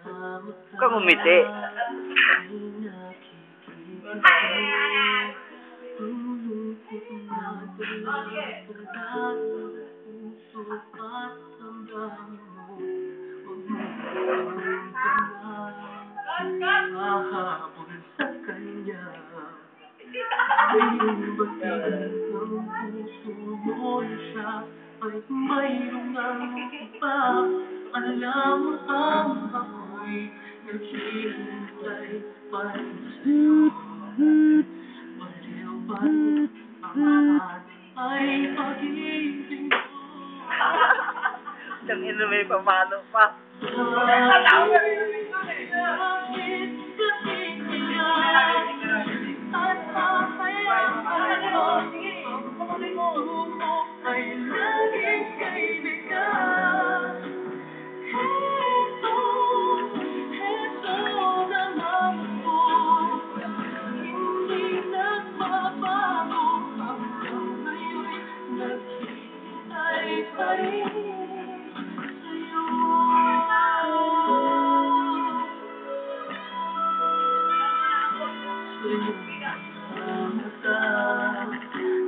Huwag ka ngumiti. Hahabol sa kanya ngayong batiin ng puso mo na siya ay mayroong ng iba. Alam mo bang ako'y naghihintay pa rin sa'yo? Baliw ba't ang lahat ay pag-ibig mo? Ang ina may pamalo pa.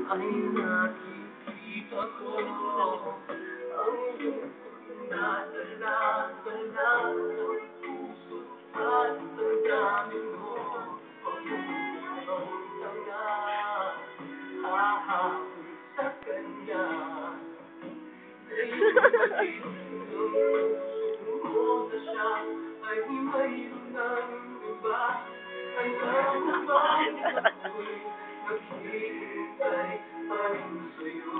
Ay nakikita ko ang iyong nadala-dala ng puso at damdamin mo. Pag-uusap na nga, hahabol sa kanya. Ngayong batiin ng puso mo na siya ay mayroon ng iba. Alam mo ba ako'y naghihintay pa rin sa'yo?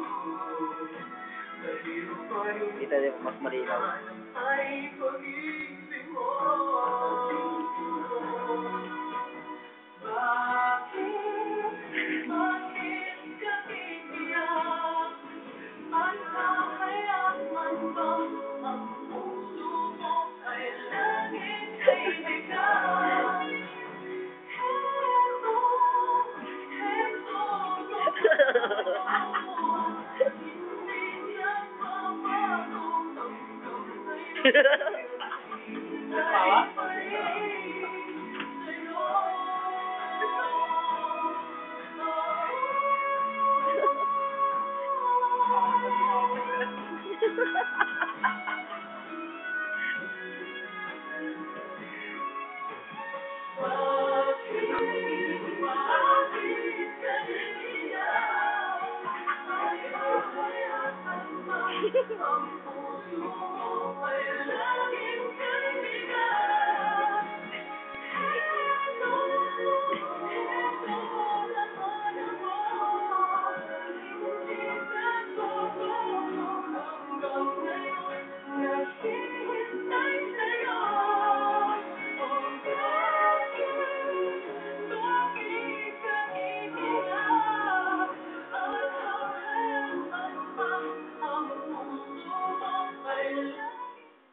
Dahil pa'y Kita din mo mas malinaw. ay pag-ibig mo. Bakit ka iiyak? At kahayaman bang ang puso mo ay laging kaibigan? Ang puso mo ay laging kaibigan. Heto naman ako. Hindi nagbabago hanggang ngayon. Naghihintay sa'yo. Bakit ka iiyak? At kahayaman bang ang puso mo ay laging